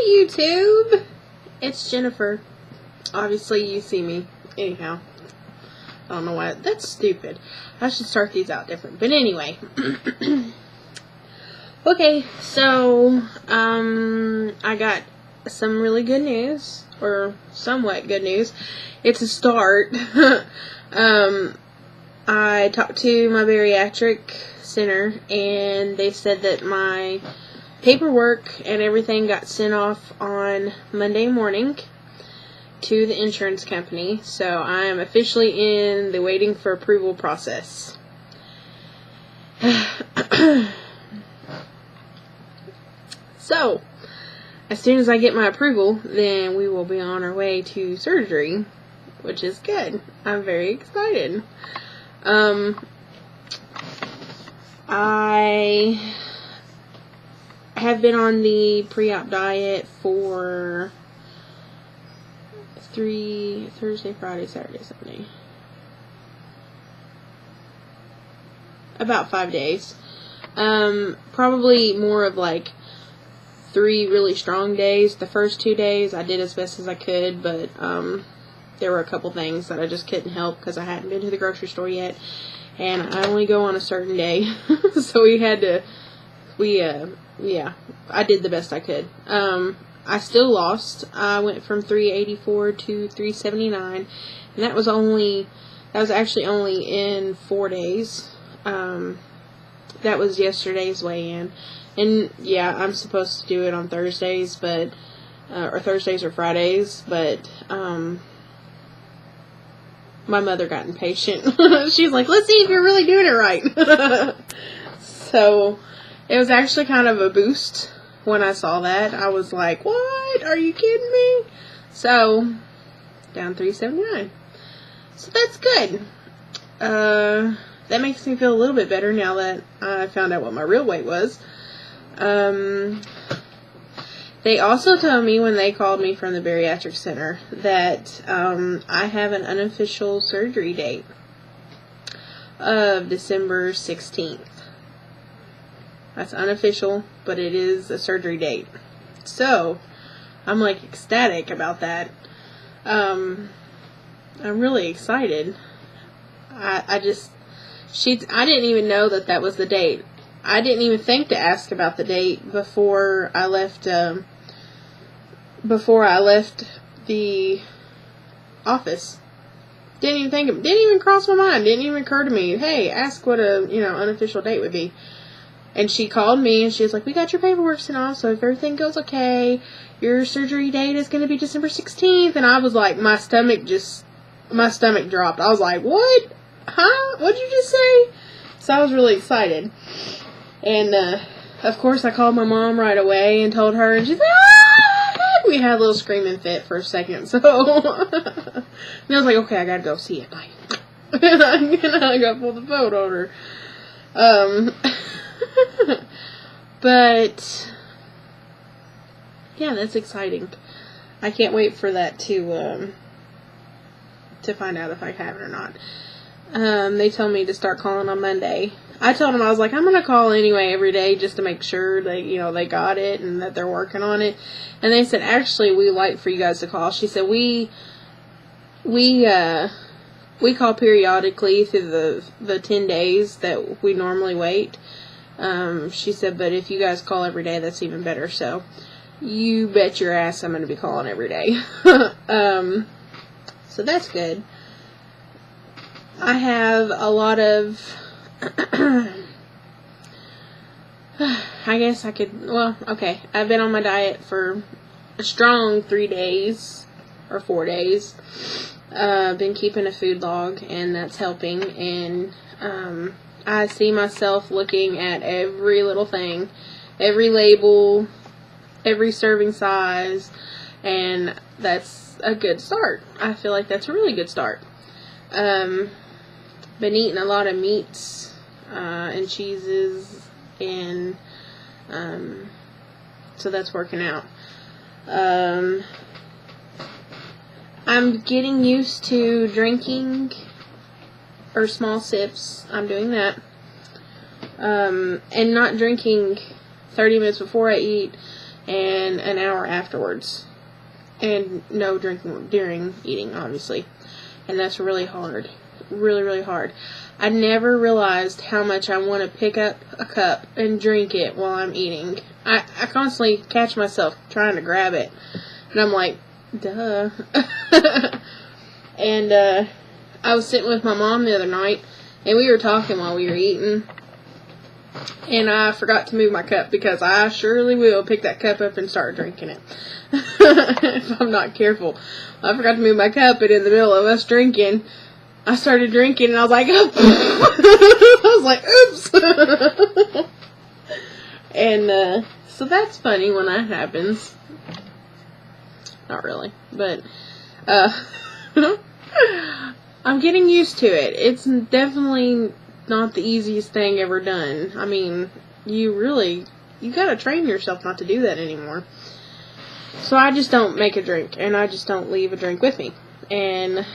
YouTube! It's Jennifer. Obviously you see me. Anyhow. I don't know why. That's stupid. I should start these out different. But anyway. Okay, so, I got some really good news. Or somewhat good news. It's a start. I talked to my bariatric center, and they said that my paperwork and everything got sent off on Monday morning to the insurance company. So I am officially in the waiting for approval process. So, as soon as I get my approval, then we will be on our way to surgery, which is good. I'm very excited. I have been on the pre-op diet for Thursday, Friday, Saturday, Sunday. About 5 days. Probably more of like 3 really strong days. The first 2 days I did as best as I could, but there were a couple things that I just couldn't help because I hadn't been to the grocery store yet, and I only go on a certain day. So yeah, I did the best I could. I still lost. I went from 384 to 379, and that was actually only in 4 days. That was yesterday's weigh-in. And yeah, I'm supposed to do it on Thursdays, but or Thursdays or Fridays, but my mother got impatient. She's like, let's see if you're really doing it right. So it was actually kind of a boost when I saw that. I was like, what? Are you kidding me? So down 379. So that's good. That makes me feel a little bit better now that I found out what my real weight was. They also told me when they called me from the bariatric center that I have an unofficial surgery date of December 16th. That's unofficial, but it is a surgery date. So, I'm like ecstatic about that. I'm really excited. I didn't even know that was the date. I didn't even think to ask about the date before I left the office. Didn't even cross my mind. Didn't even occur to me, hey, ask what a, unofficial date would be. And she called me and she was like, we got your paperwork sent off, so if everything goes okay, your surgery date is going to be December 16th. And I was like, my stomach dropped. I was like, what? Huh? What'd you just say? So I was really excited. And, of course, I called my mom right away and told her, and she's like, ah! We had a little screaming fit for a second, so, and I was like, okay, I gotta go see it. Bye. And I got pull the phone on her. But, yeah, that's exciting. I can't wait for that to find out if I have it or not. They told me to start calling on Monday. I told them, I was like, I'm going to call anyway every day just to make sure that, they got it and that they're working on it. And they said, actually, we like for you guys to call. She said, we call periodically through the 10 days that we normally wait. She said, but if you guys call every day, that's even better. So you bet your ass I'm going to be calling every day. So that's good. I have a lot of, I guess I could, well, okay. I've been on my diet for a strong 3 days or 4 days. Been keeping a food log, and that's helping. And I see myself looking at every little thing, every label, every serving size, and that's a good start. I feel like that's a really good start. Been eating a lot of meats and cheeses, and so that's working out. I'm getting used to drinking or small sips. I'm doing that. And not drinking 30 minutes before I eat, and an hour afterwards. And no drinking during eating, obviously. And that's really hard. Really, really hard. I never realized how much I want to pick up a cup and drink it while I'm eating. I constantly catch myself trying to grab it. And I'm like, duh. And I was sitting with my mom the other night, and we were talking while we were eating. And I forgot to move my cup, because I surely will pick that cup up and start drinking it. If I'm not careful. I forgot to move my cup, and in the middle of us drinking, I started drinking, and I was like, I was like, oops. And so that's funny when that happens. Not really, but I'm getting used to it. It's definitely not the easiest thing ever done. I mean, you gotta train yourself not to do that anymore. So I just don't make a drink, and I just don't leave a drink with me. And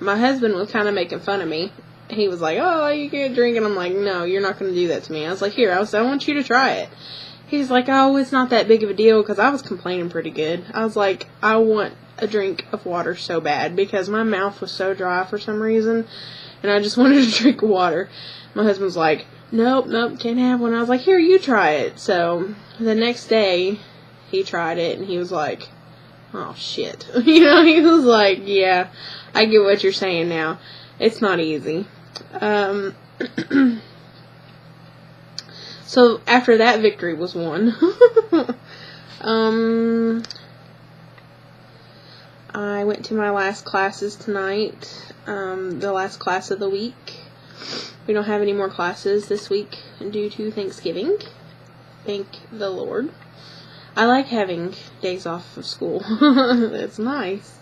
my husband was kind of making fun of me. He was like, oh, you can't drink. And I'm like, no, you're not going to do that to me. I was like, here, I want you to try it. He's like, oh, it's not that big of a deal, because I was complaining pretty good. I was like, I want a drink of water so bad, because my mouth was so dry for some reason, and I just wanted to drink water. My husband's like, nope, can't have one. I was like, here, you try it. So the next day, he tried it, and he was like, oh, shit. He was like, yeah, I get what you're saying now. It's not easy. So after that victory was won, I went to my last classes tonight, the last class of the week. We don't have any more classes this week due to Thanksgiving. Thank the Lord. I like having days off of school. It's nice.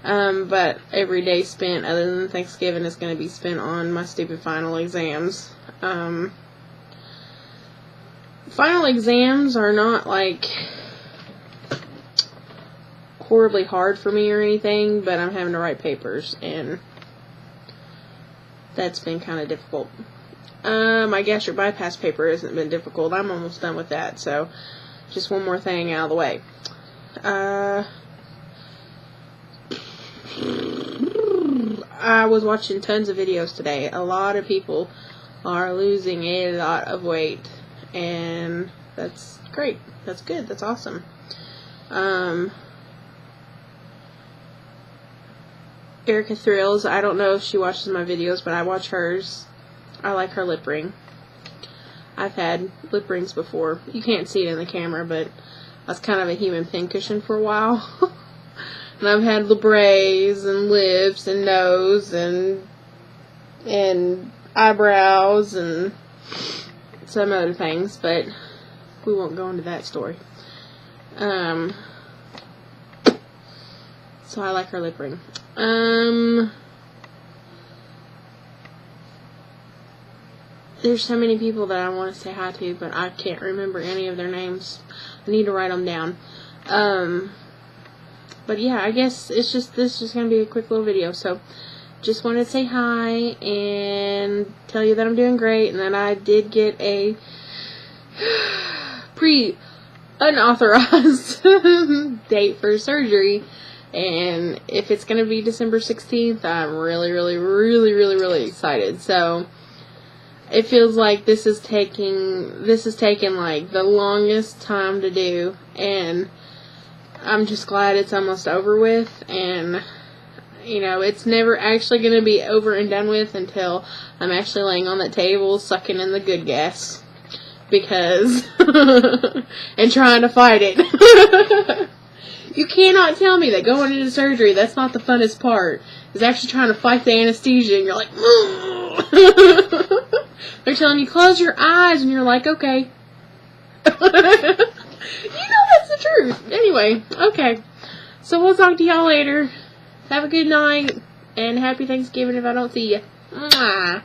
But every day spent other than Thanksgiving is going to be spent on my stupid final exams. Final exams are not like horribly hard for me or anything, but I'm having to write papers, and that's been kind of difficult. My gastric bypass paper hasn't been difficult. I'm almost done with that, so just one more thing out of the way. I was watching tons of videos today. A lot of people are losing a lot of weight, and that's great. That's good. That's awesome. Erica Thrills, I don't know if she watches my videos, but I watch hers. I like her lip ring. I've had lip rings before. You can't see it in the camera, but I was kind of a human pincushion for a while. And I've had labres and lips and nose and eyebrows and some other things, but we won't go into that story. So I like her lip ring. There's so many people that I want to say hi to, but I can't remember any of their names. I need to write them down. But yeah, I guess this is just going to be a quick little video. So just wanted to say hi and tell you that I'm doing great, and that I did get a unauthorized date for surgery. And if it's going to be December 16th, I'm really excited. So it feels like this is taking like the longest time to do, and I'm just glad it's almost over with. And it's never actually going to be over and done with until I'm actually laying on that table sucking in the good gas, because and trying to fight it. You cannot tell me that going into surgery, that's not the funnest part, is actually trying to fight the anesthesia, and you're like, they're telling you, close your eyes, and you're like, okay. That's the truth. Anyway, okay. So we'll talk to y'all later. Have a good night, and happy Thanksgiving if I don't see you. Mwah.